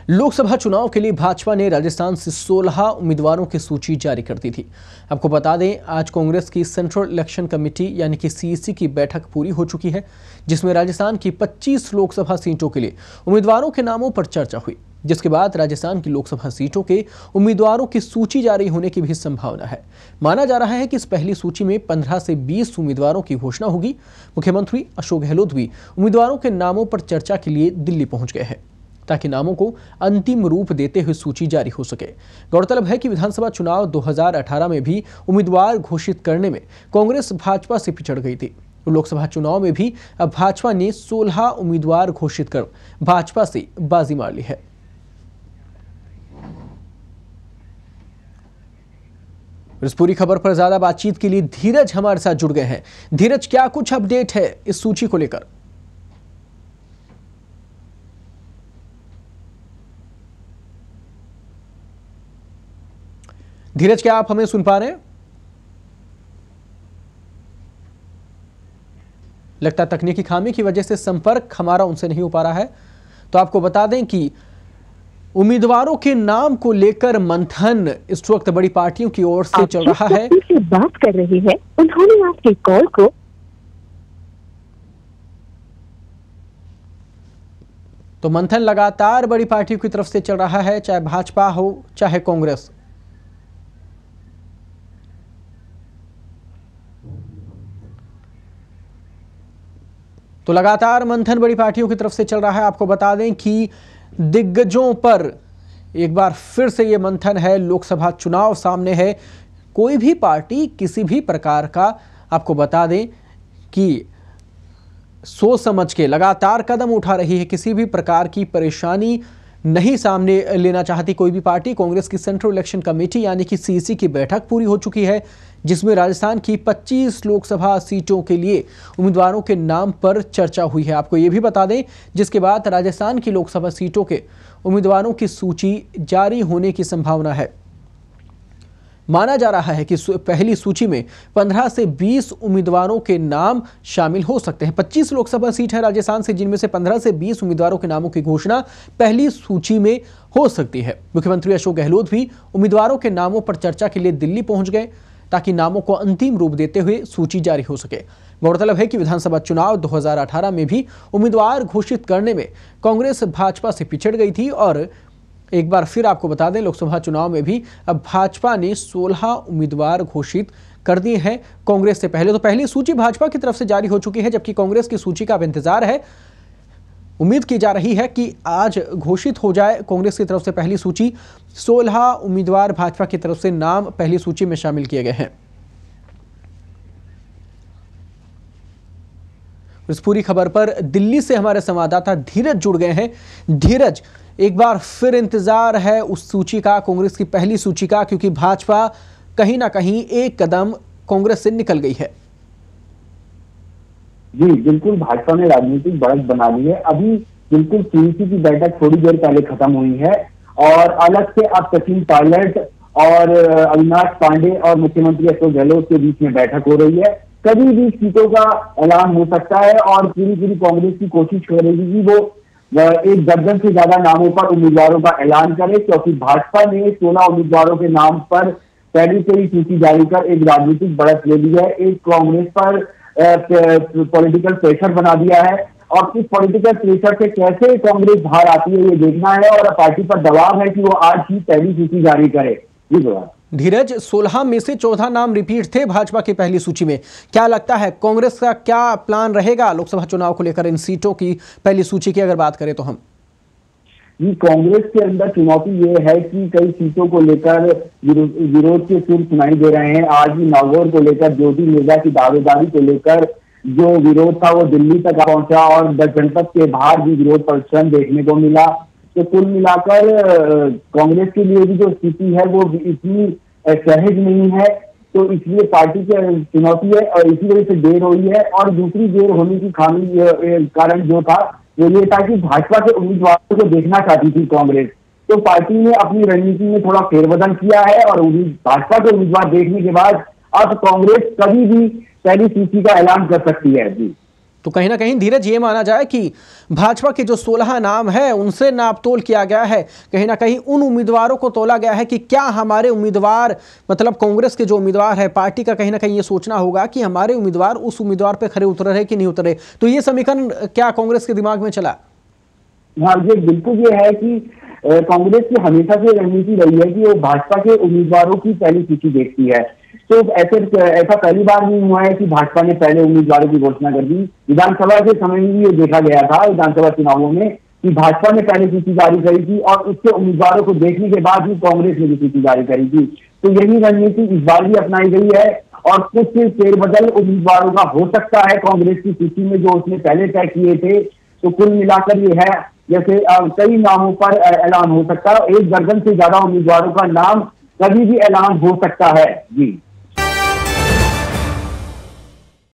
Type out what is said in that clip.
लोकसभा चुनाव के लिए भाजपा ने राजस्थान से 16 उम्मीदवारों की सूची जारी कर दी थी। आपको बता दें, आज कांग्रेस की सेंट्रल इलेक्शन कमेटी यानी कि सीईसी की बैठक पूरी हो चुकी है, जिसमें राजस्थान की 25 लोकसभा सीटों के लिए उम्मीदवारों के नामों पर चर्चा हुई। जिसके बाद राजस्थान की लोकसभा सीटों के उम्मीदवारों की सूची जारी होने की भी संभावना है। माना जा रहा है कि इस पहली सूची में 15 से 20 उम्मीदवारों की घोषणा होगी। मुख्यमंत्री अशोक गहलोत भी उम्मीदवारों के नामों पर चर्चा के लिए दिल्ली पहुंच गए हैं, ताकि नामों को अंतिम रूप देते हुए सूची जारी हो सके। गौरतलब है कि विधानसभा चुनाव 2018 में भी उम्मीदवार घोषित करने में कांग्रेस भाजपा से पिछड़ गई थी। लोकसभा चुनाव में भी अब भाजपा ने 16 उम्मीदवार घोषित कर भाजपा से बाजी मार ली है। इस पूरी खबर पर ज्यादा बातचीत के लिए धीरज हमारे साथ जुड़ गए हैं। धीरज, क्या कुछ अपडेट है इस सूची को लेकर? धीरज, क्या आप हमें सुन पा रहे हैं? लगता है तकनीकी खामी की वजह से संपर्क हमारा उनसे नहीं हो पा रहा है। तो आपको बता दें कि उम्मीदवारों के नाम को लेकर मंथन इस वक्त बड़ी पार्टियों की ओर से चल रहा है। बात कर रहे हैं, उन्होंने आपके कॉल को तो मंथन लगातार बड़ी पार्टियों की तरफ से चल रहा है, चाहे भाजपा हो चाहे कांग्रेस। तो लगातार मंथन बड़ी पार्टियों की तरफ से चल रहा है। आपको बता दें कि दिग्गजों पर एक बार फिर से ये मंथन है। लोकसभा चुनाव सामने है। कोई भी पार्टी किसी भी प्रकार का, आपको बता दें कि सोच समझ के लगातार कदम उठा रही है। किसी भी प्रकार की परेशानी नहीं सामने लेना चाहती कोई भी पार्टी। कांग्रेस की सेंट्रल इलेक्शन कमेटी यानी कि सीईसी की बैठक पूरी हो चुकी है, जिसमें राजस्थान की 25 लोकसभा सीटों के लिए उम्मीदवारों के नाम पर चर्चा हुई है। आपको ये भी बता दें, जिसके बाद राजस्थान की लोकसभा सीटों के उम्मीदवारों की सूची जारी होने की संभावना है। माना जा रहा है कि पहली सूची में 15 से 20 उम्मीदवारों के नाम शामिल हो सकते हैं। 25 लोकसभा सीट है राजस्थान से, जिनमें से 15 से 20 उम्मीदवारों के नामों की घोषणा पहली सूची में हो सकती है। मुख्यमंत्री अशोक गहलोत भी उम्मीदवारों के नामों पर चर्चा के लिए दिल्ली पहुंच गए, ताकि नामों को अंतिम रूप देते हुए सूची जारी हो सके। गौरतलब है कि विधानसभा चुनाव 2018 में भी उम्मीदवार घोषित करने में कांग्रेस भाजपा से पिछड़ गई थी, और एक बार फिर आपको बता दें, लोकसभा चुनाव में भी अब भाजपा ने 16 उम्मीदवार घोषित कर दिए हैं कांग्रेस से पहले। तो पहली सूची भाजपा की तरफ से जारी हो चुकी है, जबकि कांग्रेस की सूची का अब इंतजार है। उम्मीद की जा रही है कि आज घोषित हो जाए कांग्रेस की तरफ से पहली सूची। 16 उम्मीदवार भाजपा की तरफ से नाम पहली सूची में शामिल किए गए हैं। इस पूरी खबर पर दिल्ली से हमारे संवाददाता धीरज जुड़ गए हैं। धीरज, एक बार फिर इंतजार है उस सूची का, कांग्रेस की पहली सूची का, क्योंकि भाजपा कहीं ना कहीं एक कदम कांग्रेस से निकल गई है। जी बिल्कुल, भाजपा ने राजनीतिक बढ़त बना ली है। अभी बिल्कुल सीईसी की बैठक थोड़ी देर पहले खत्म हुई है, और अलग से अब सचिन पायलट और अविनाश पांडे और मुख्यमंत्री अशोक गहलोत के बीच में बैठक हो रही है। कभी भी सीटों का ऐलान हो सकता है, और पूरी कांग्रेस की कोशिश करेगी कि वो एक दर्जन से ज्यादा नामों पर उम्मीदवारों का ऐलान करे, क्योंकि भाजपा ने 16 उम्मीदवारों के नाम पर पहली से ही सूची जारी कर एक राजनीतिक बढ़त ले ली है। एक कांग्रेस पर पॉलिटिकल प्रेशर बना दिया है, और इस पॉलिटिकल प्रेशर से कैसे कांग्रेस बाहर आती है ये देखना है, और पार्टी पर दबाव है कि वो आज ही पहली सूची जारी करे। जी धीरज, 16 में से 14 नाम रिपीट थे भाजपा की पहली सूची में। क्या लगता है कांग्रेस का क्या प्लान रहेगा लोकसभा चुनाव को लेकर, इन सीटों की पहली सूची की अगर बात करें तो? हम कांग्रेस के अंदर चुनौती ये है कि कई सीटों को लेकर विरोध के सुर सुनाई दे रहे हैं। आज भी नागौर को लेकर ज्योति मिर्जा की दावेदारी को लेकर जो विरोध था वो दिल्ली तक पहुंचा, और जनपद के बाहर भी विरोध प्रदर्शन देखने को मिला। तो कुल मिलाकर कांग्रेस के लिए भी जो स्थिति है वो इतनी सहज नहीं है, तो इसलिए पार्टी की चुनौती है, और इसी वजह से देर हुई है। और दूसरी देर होने की कारण जो था वो ये था कि भाजपा के उम्मीदवारों को देखना चाहती थी कांग्रेस, तो पार्टी ने अपनी रणनीति में थोड़ा फेरबदल किया है, और भाजपा के उम्मीदवार देखने के बाद अब कांग्रेस कभी भी पहली सूची का ऐलान कर सकती है। जी, तो कहीं ना कहीं धीरज ये माना जाए कि भाजपा के जो 16 नाम है उनसे नाप तोल किया गया है, कहीं ना कहीं उन उम्मीदवारों को तोला गया है कि क्या हमारे उम्मीदवार, मतलब कांग्रेस के जो उम्मीदवार है, पार्टी का कहीं ना कहीं ये सोचना होगा कि हमारे उम्मीदवार उस उम्मीदवार पे खरे उतरे रहे कि नहीं उतरे। तो ये समीकरण क्या कांग्रेस के दिमाग में चला? हाँ, ये बिल्कुल ये है कि कांग्रेस की हमेशा से रणनीति रही है कि वो भाजपा के उम्मीदवारों की पहली सूची देखती है। तो ऐसा पहली बार नहीं हुआ है कि भाजपा ने पहले उम्मीदवारों की घोषणा कर दी। विधानसभा के समय में भी ये देखा गया था, विधानसभा चुनावों में, कि भाजपा ने पहले सूची जारी करी थी और उसके उम्मीदवारों को देखने के बाद ही कांग्रेस ने भी सूची जारी करी थी। तो यही रणनीति इस बार भी अपनाई गई है और कुछ फेरबदल उम्मीदवारों का हो सकता है कांग्रेस की सूची में जो उसने पहले तय किए थे। तो कुल मिलाकर ये है, जैसे कई नामों पर ऐलान हो सकता है, 1 दर्जन से ज्यादा उम्मीदवारों का नाम कभी भी ऐलान हो सकता है। जी।